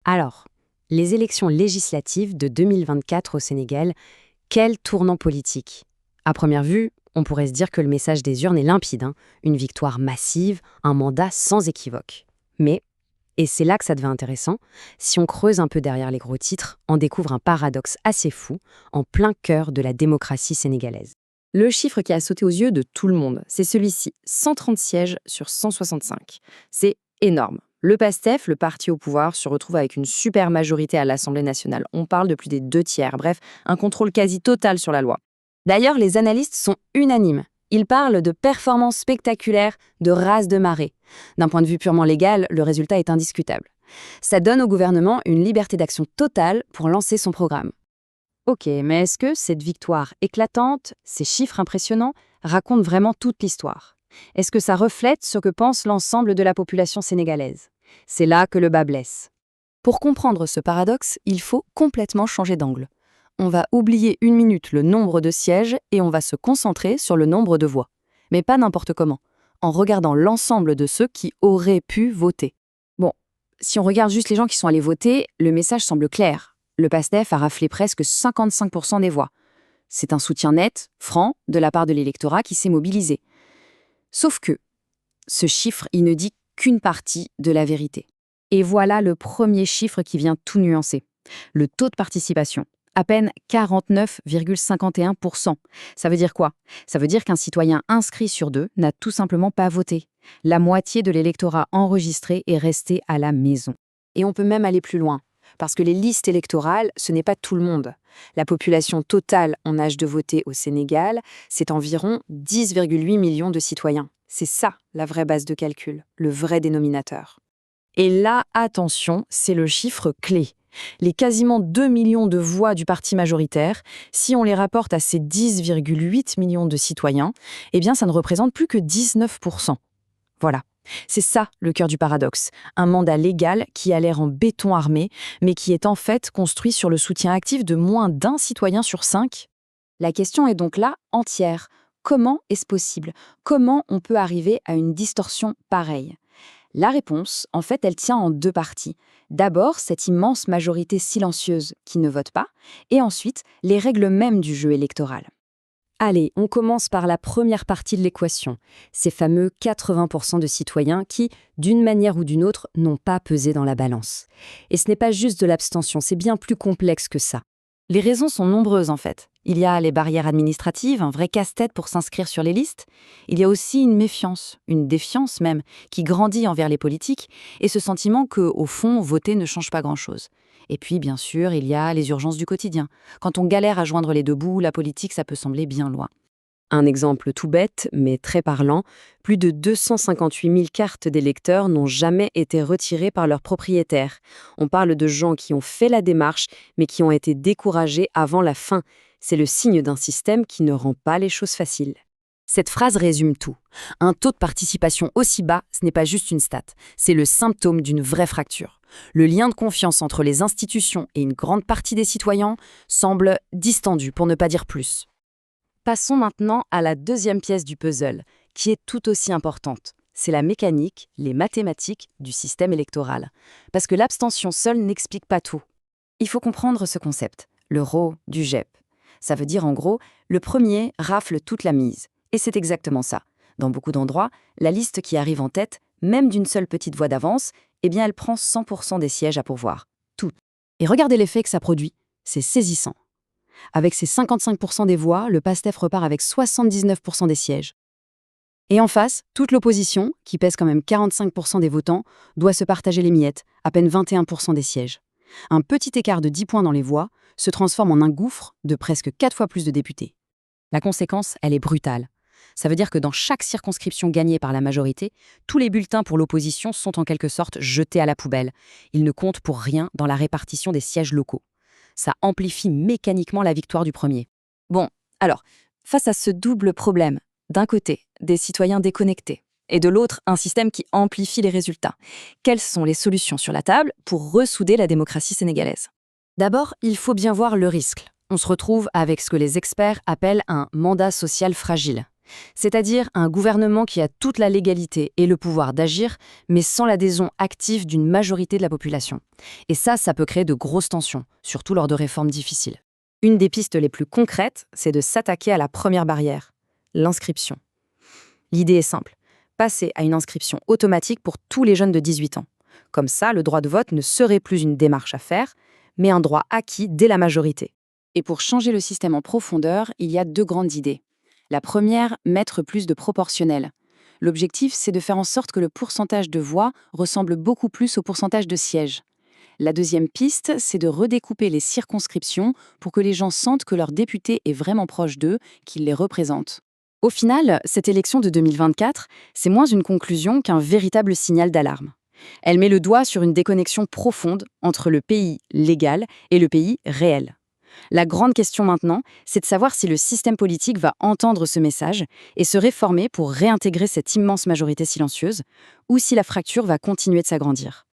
Alors, les élections législatives de 2024 au Sénégal, quel tournant politique! À première vue, on pourrait se dire que le message des urnes est limpide, hein, une victoire massive, un mandat sans équivoque. Mais, et c'est là que ça devient intéressant, si on creuse un peu derrière les gros titres, on découvre un paradoxe assez fou, en plein cœur de la démocratie sénégalaise. Le chiffre qui a sauté aux yeux de tout le monde, c'est celui-ci, 130 sièges sur 165. C'est énorme. Le PASTEF, le parti au pouvoir, se retrouve avec une super majorité à l'Assemblée nationale. On parle de plus des 2 tiers, bref, un contrôle quasi total sur la loi. D'ailleurs, les analystes sont unanimes. Ils parlent de performances spectaculaires, de rases de marée. D'un point de vue purement légal, le résultat est indiscutable. Ça donne au gouvernement une liberté d'action totale pour lancer son programme. Ok, mais est-ce que cette victoire éclatante, ces chiffres impressionnants, racontent vraiment toute l'histoire? Est-ce que ça reflète ce que pense l'ensemble de la population sénégalaise? C'est là que le bât blesse. Pour comprendre ce paradoxe, il faut complètement changer d'angle. On va oublier une minute le nombre de sièges et on va se concentrer sur le nombre de voix. Mais pas n'importe comment, en regardant l'ensemble de ceux qui auraient pu voter. Bon, si on regarde juste les gens qui sont allés voter, le message semble clair. Le PASTEF a raflé presque 55% des voix. C'est un soutien net, franc, de la part de l'électorat qui s'est mobilisé. Sauf que ce chiffre, il ne dit qu'une partie de la vérité. Et voilà le premier chiffre qui vient tout nuancer. Le taux de participation. À peine 49,51%. Ça veut dire quoi? Ça veut dire qu'un citoyen inscrit sur 2 n'a tout simplement pas voté. La moitié de l'électorat enregistré est resté à la maison. Et on peut même aller plus loin, parce que les listes électorales, ce n'est pas tout le monde. La population totale en âge de voter au Sénégal, c'est environ 10,8 millions de citoyens. C'est ça, la vraie base de calcul, le vrai dénominateur. Et là, attention, c'est le chiffre clé. Les quasiment 2 millions de voix du parti majoritaire, si on les rapporte à ces 10,8 millions de citoyens, eh bien ça ne représente plus que 19%. Voilà. C'est ça le cœur du paradoxe. Un mandat légal qui a l'air en béton armé, mais qui est en fait construit sur le soutien actif de moins d'1 citoyen sur 5. La question est donc là entière. Comment est-ce possible? Comment on peut arriver à une distorsion pareille? La réponse, en fait, elle tient en 2 parties. D'abord, cette immense majorité silencieuse qui ne vote pas, et ensuite, les règles mêmes du jeu électoral. Allez, on commence par la première partie de l'équation, ces fameux 80% de citoyens qui, d'une manière ou d'une autre, n'ont pas pesé dans la balance. Et ce n'est pas juste de l'abstention, c'est bien plus complexe que ça. Les raisons sont nombreuses en fait. Il y a les barrières administratives, un vrai casse-tête pour s'inscrire sur les listes. Il y a aussi une méfiance, une défiance même, qui grandit envers les politiques, et ce sentiment que, au fond, voter ne change pas grand-chose. Et puis, bien sûr, il y a les urgences du quotidien. Quand on galère à joindre les deux bouts, la politique, ça peut sembler bien loin. Un exemple tout bête, mais très parlant, plus de 258 000 cartes d'électeurs n'ont jamais été retirées par leurs propriétaires. On parle de gens qui ont fait la démarche, mais qui ont été découragés avant la fin. C'est le signe d'un système qui ne rend pas les choses faciles. Cette phrase résume tout. Un taux de participation aussi bas, ce n'est pas juste une stat, c'est le symptôme d'une vraie fracture. Le lien de confiance entre les institutions et une grande partie des citoyens semble distendu, pour ne pas dire plus. Passons maintenant à la deuxième pièce du puzzle, qui est tout aussi importante. C'est la mécanique, les mathématiques du système électoral. Parce que l'abstention seule n'explique pas tout. Il faut comprendre ce concept, le rho du GEP. Ça veut dire en gros, le premier rafle toute la mise. Et c'est exactement ça. Dans beaucoup d'endroits, la liste qui arrive en tête, même d'une seule petite voix d'avance, eh bien elle prend 100% des sièges à pourvoir. Tout. Et regardez l'effet que ça produit. C'est saisissant. Avec ses 55% des voix, le PASTEF repart avec 79% des sièges. Et en face, toute l'opposition, qui pèse quand même 45% des votants, doit se partager les miettes, à peine 21% des sièges. Un petit écart de 10 points dans les voix se transforme en un gouffre de presque 4 fois plus de députés. La conséquence, elle est brutale. Ça veut dire que dans chaque circonscription gagnée par la majorité, tous les bulletins pour l'opposition sont en quelque sorte jetés à la poubelle. Ils ne comptent pour rien dans la répartition des sièges locaux. Ça amplifie mécaniquement la victoire du premier. Bon, alors, face à ce double problème, d'un côté, des citoyens déconnectés, et de l'autre, un système qui amplifie les résultats, quelles sont les solutions sur la table pour ressouder la démocratie sénégalaise? D'abord, il faut bien voir le risque. On se retrouve avec ce que les experts appellent un mandat social fragile. C'est-à-dire un gouvernement qui a toute la légalité et le pouvoir d'agir, mais sans l'adhésion active d'une majorité de la population. Et ça peut créer de grosses tensions, surtout lors de réformes difficiles. Une des pistes les plus concrètes, c'est de s'attaquer à la première barrière, l'inscription. L'idée est simple, passer à une inscription automatique pour tous les jeunes de 18 ans. Comme ça, le droit de vote ne serait plus une démarche à faire, mais un droit acquis dès la majorité. Et pour changer le système en profondeur, il y a 2 grandes idées. La première, mettre plus de proportionnel. L'objectif, c'est de faire en sorte que le pourcentage de voix ressemble beaucoup plus au pourcentage de sièges. La deuxième piste, c'est de redécouper les circonscriptions pour que les gens sentent que leur député est vraiment proche d'eux, qu'il les représente. Au final, cette élection de 2024, c'est moins une conclusion qu'un véritable signal d'alarme. Elle met le doigt sur une déconnexion profonde entre le pays légal et le pays réel. La grande question maintenant, c'est de savoir si le système politique va entendre ce message et se réformer pour réintégrer cette immense majorité silencieuse, ou si la fracture va continuer de s'agrandir.